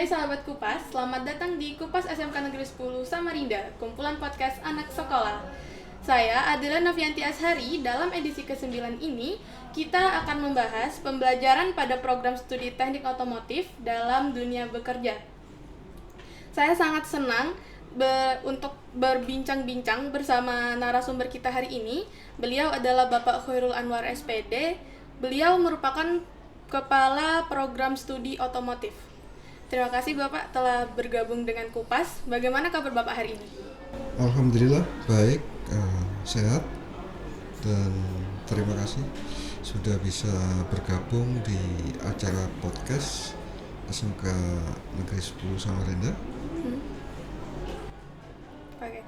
Hai sahabat Kupas, selamat datang di Kupas SMK Negeri 10 Samarinda, kumpulan podcast anak sekolah. Saya Adela Novianti Ashari. Dalam edisi ke-9 ini, kita akan membahas pembelajaran pada program studi teknik otomotif dalam dunia bekerja. Saya sangat senang untuk berbincang-bincang bersama narasumber kita hari ini. Beliau adalah Bapak Khairul Anwar SPD. Beliau merupakan Kepala Program Studi Otomotif. Terima kasih Bapak telah bergabung dengan Kupas. Bagaimana kabar Bapak hari ini? Alhamdulillah baik, sehat, dan terima kasih sudah bisa bergabung di acara podcast SMK Negeri 10 Samarinda. Oke.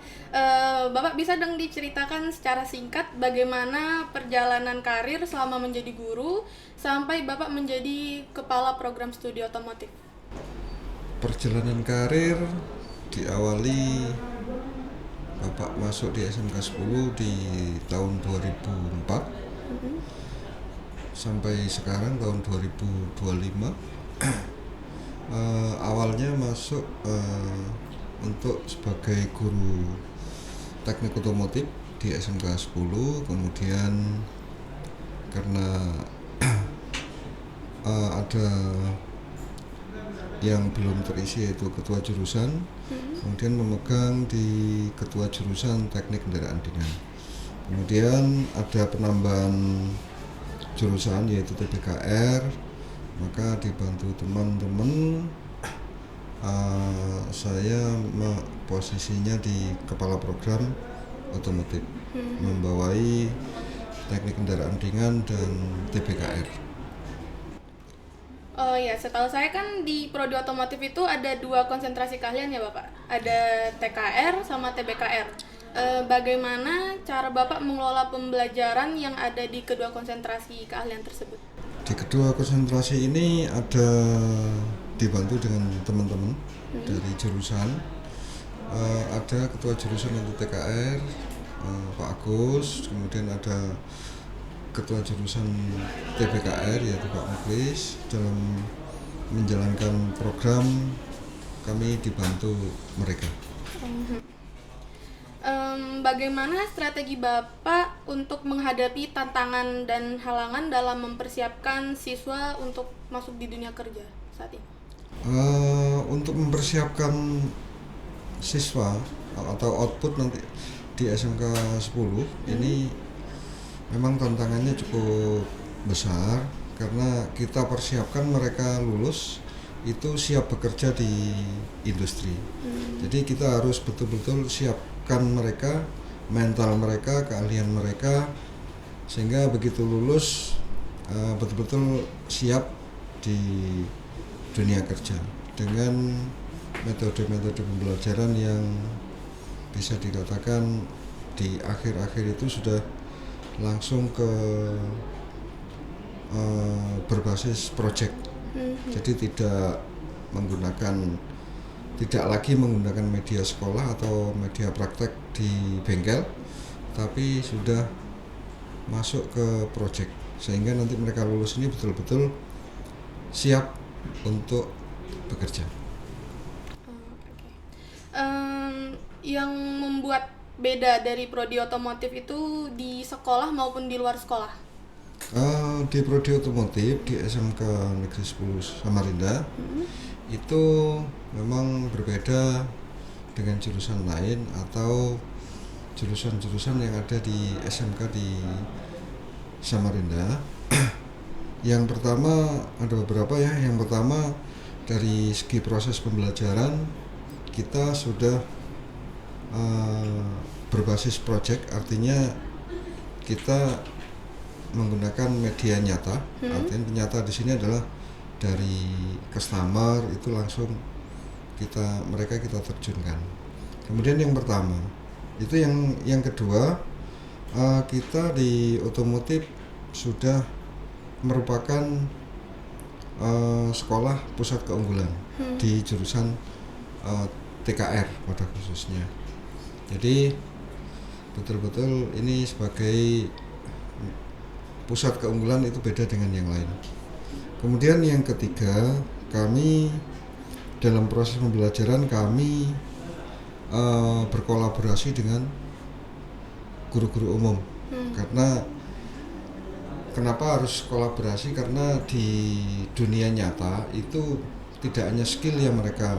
Bapak bisa dong diceritakan secara singkat bagaimana perjalanan karir selama menjadi guru sampai Bapak menjadi kepala program studi otomotif? Perjalanan karir diawali Bapak masuk di SMK 10 di tahun 2004 sampai sekarang tahun 2025. Awalnya masuk untuk sebagai guru teknik otomotif di SMK 10, kemudian karena ada yang belum terisi yaitu ketua jurusan, kemudian memegang di ketua jurusan teknik kendaraan ringan. Kemudian ada penambahan jurusan yaitu TBKR, maka dibantu teman-teman saya posisinya di kepala program otomotif, membawai teknik kendaraan ringan dan TBKR. Oh ya, setahu saya kan di prodi otomotif itu ada 2 konsentrasi keahlian ya Bapak. Ada TKR sama TBKR. Bagaimana cara Bapak mengelola pembelajaran yang ada di kedua konsentrasi keahlian tersebut? Di kedua konsentrasi ini ada dibantu dengan teman-teman dari jurusan. Ada ketua jurusan untuk TKR, Pak Agus, kemudian ada ketua jurusan TBKR yaitu Pak Muklis. Dalam menjalankan program kami dibantu mereka. Bagaimana strategi Bapak untuk menghadapi tantangan dan halangan dalam mempersiapkan siswa untuk masuk di dunia kerja saat ini? Untuk mempersiapkan siswa atau output nanti di SMK 10 ini memang tantangannya cukup besar karena kita persiapkan mereka lulus itu siap bekerja di industri. Jadi kita harus betul-betul siapkan mereka, mental mereka, keahlian mereka, sehingga begitu lulus betul-betul siap di dunia kerja dengan metode-metode pembelajaran yang bisa dikatakan di akhir-akhir itu sudah langsung ke berbasis project. Jadi tidak lagi menggunakan media sekolah atau media praktek di bengkel, tapi sudah masuk ke project sehingga nanti mereka lulus ini betul-betul siap untuk bekerja. Yang membuat beda dari prodi otomotif itu di sekolah maupun di luar sekolah? Di prodi otomotif di SMK Negeri 10 Samarinda itu memang berbeda dengan jurusan lain atau jurusan-jurusan yang ada di SMK di Samarinda. Yang pertama ada beberapa ya. Yang pertama dari segi proses pembelajaran kita sudah berbasis project, artinya kita menggunakan media nyata. Artinya nyata di sini adalah dari customer itu langsung mereka kita terjunkan. Kemudian yang pertama itu yang kedua, kita di otomotif sudah merupakan sekolah pusat keunggulan di jurusan TKR pada khususnya. Jadi betul-betul ini sebagai pusat keunggulan itu beda dengan yang lain. Kemudian yang ketiga, kami dalam proses pembelajaran kami berkolaborasi dengan guru-guru umum. Karena kenapa harus kolaborasi? Karena di dunia nyata itu tidak hanya skill yang mereka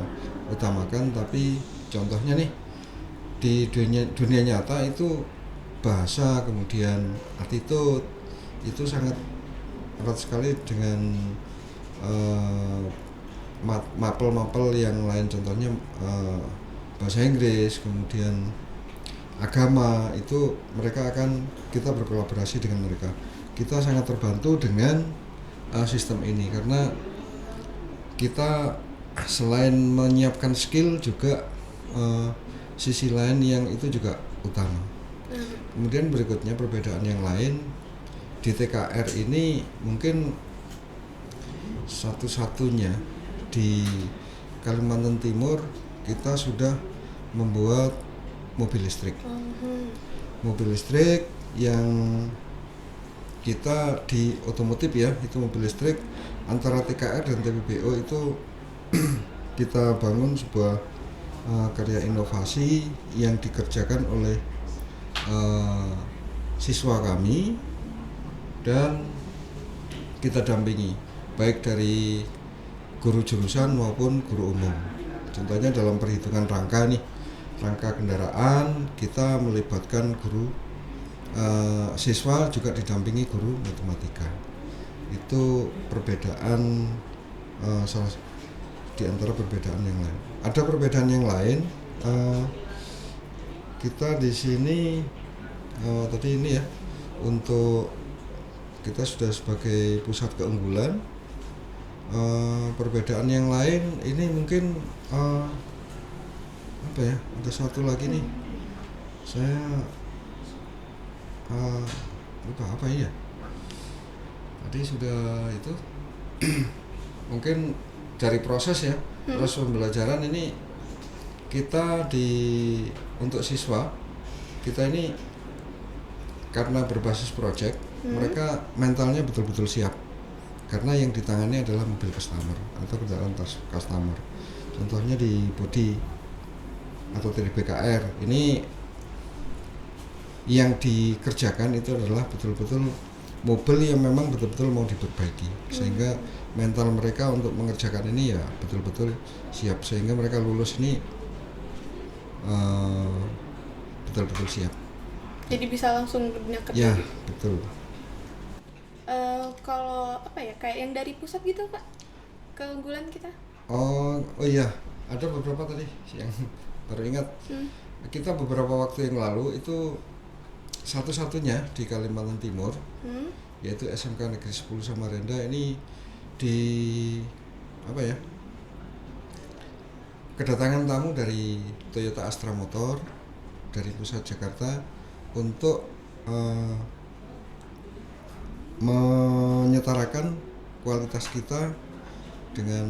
utamakan, tapi contohnya nih di dunia nyata itu bahasa, kemudian attitude itu sangat erat sekali dengan mapel-mapel yang lain, contohnya bahasa Inggris, kemudian agama, itu kita berkolaborasi dengan mereka. Kita sangat terbantu dengan sistem ini karena kita selain menyiapkan skill juga sisi lain yang itu juga utama. Kemudian berikutnya perbedaan yang lain di TKR ini mungkin satu-satunya di Kalimantan Timur kita sudah membuat mobil listrik. Mobil listrik yang kita di otomotif ya, itu mobil listrik antara TKR dan TPBO itu kita bangun sebuah karya inovasi yang dikerjakan oleh siswa kami dan kita dampingi baik dari guru jurusan maupun guru umum. Contohnya dalam perhitungan rangka kendaraan kita melibatkan guru siswa juga didampingi guru matematika. Itu perbedaan di antara perbedaan yang lain. Ada perbedaan yang lain, kita di sini tadi ini ya, untuk kita sudah sebagai pusat keunggulan. Perbedaan yang lain ini mungkin apa ya, ada satu lagi nih, saya lupa apa ya, tadi sudah itu mungkin dari proses ya, proses pembelajaran ini kita untuk siswa kita ini karena berbasis project, mereka mentalnya betul-betul siap karena yang ditangani adalah mobil customer atau kendaraan customer. Contohnya di bodi atau TDBKR ini yang dikerjakan itu adalah betul-betul mobil yang memang betul-betul mau diperbaiki, sehingga mental mereka untuk mengerjakan ini ya betul-betul siap, sehingga mereka lulus ini betul-betul siap. Jadi bisa langsung ke dunia kerja. Ya, betul. Kalau apa ya, kayak yang dari pusat gitu Pak, keunggulan kita? Oh iya, ada beberapa tadi yang baru ingat. Kita beberapa waktu yang lalu itu satu-satunya di Kalimantan Timur, yaitu SMK Negeri 10 Samarinda ini di apa ya, kedatangan tamu dari Toyota Astra Motor dari pusat Jakarta untuk menyetarakan kualitas kita dengan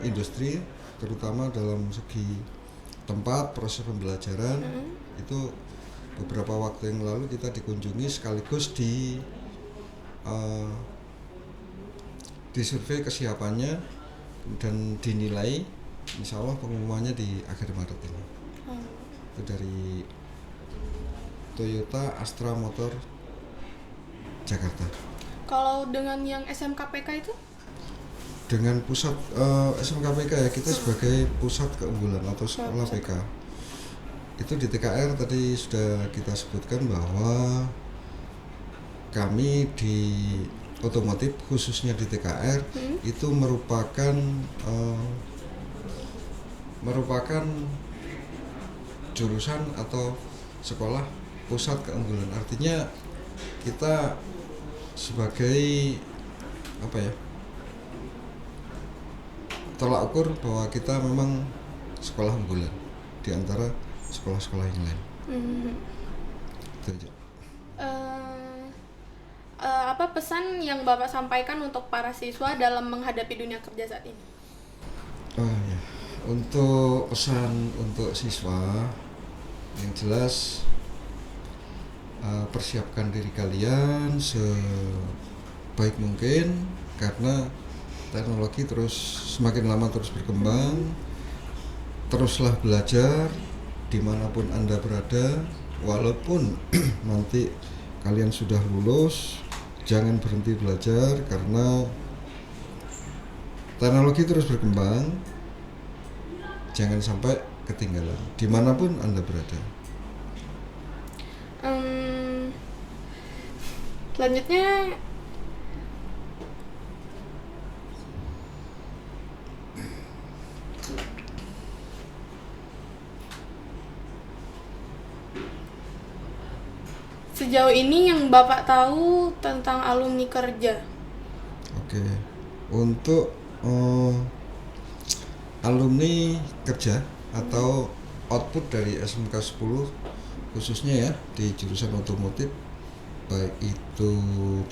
industri, terutama dalam segi tempat proses pembelajaran. Itu beberapa waktu yang lalu kita dikunjungi sekaligus disurvei kesiapannya dan dinilai, insya Allah pengumumannya di akhir Maret ini. Itu dari Toyota Astra Motor Jakarta. Kalau dengan yang SMKPK itu? Dengan pusat SMKPK ya, kita sebagai pusat keunggulan atau sekolah PK. Itu di TKR tadi sudah kita sebutkan bahwa kami di otomotif khususnya di TKR itu merupakan jurusan atau sekolah pusat keunggulan. Artinya kita sebagai apa ya, tolak ukur bahwa kita memang sekolah unggulan di antara sekolah-sekolah yang lain. Itu aja. Apa pesan yang Bapak sampaikan untuk para siswa dalam menghadapi dunia kerja saat ini? Ya. Untuk pesan untuk siswa, yang jelas persiapkan diri kalian sebaik mungkin karena teknologi terus semakin lama terus berkembang. teruslah belajar dimanapun Anda berada, walaupun nanti kalian sudah lulus, jangan berhenti belajar karena teknologi terus berkembang. Jangan sampai ketinggalan dimanapun Anda berada. Selanjutnya sejauh ini yang Bapak tahu tentang alumni kerja. Oke, untuk alumni kerja atau output dari SMK 10 khususnya ya di jurusan otomotif, baik itu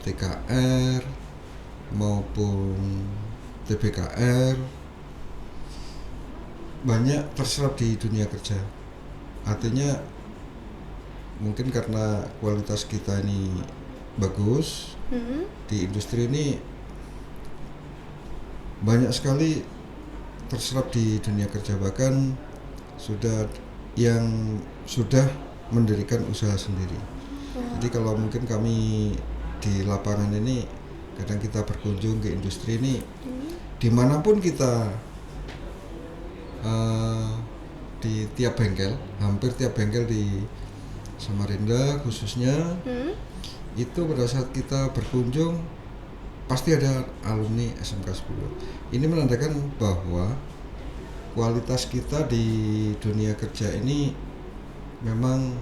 TKR maupun TBKR, banyak terserap di dunia kerja. Artinya mungkin karena kualitas kita ini bagus, di industri ini banyak sekali terserap di dunia kerja, bahkan sudah mendirikan usaha sendiri. Jadi kalau mungkin kami di lapangan ini kadang kita berkunjung ke industri ini, dimanapun kita di tiap bengkel, hampir tiap bengkel di Samarinda khususnya, itu pada saat kita berkunjung pasti ada alumni SMK 10. Ini menandakan bahwa kualitas kita di dunia kerja ini memang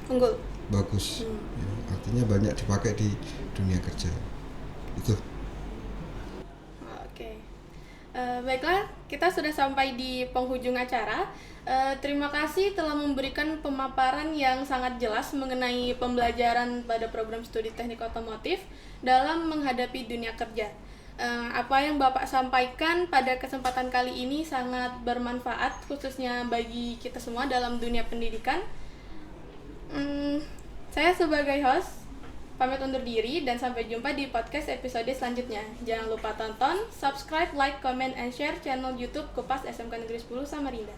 Unggul. bagus. Ya, artinya banyak dipakai di dunia kerja. Itu. Oke. Baiklah, kita sudah sampai di penghujung acara. Terima kasih telah memberikan pemaparan yang sangat jelas mengenai pembelajaran pada program studi teknik otomotif dalam menghadapi dunia kerja. Apa yang Bapak sampaikan pada kesempatan kali ini sangat bermanfaat, khususnya bagi kita semua dalam dunia pendidikan. Saya sebagai host pamit undur diri dan sampai jumpa di podcast episode selanjutnya. Jangan lupa tonton, subscribe, like, comment, and share channel YouTube Kupas SMK Negeri 10 Samarinda.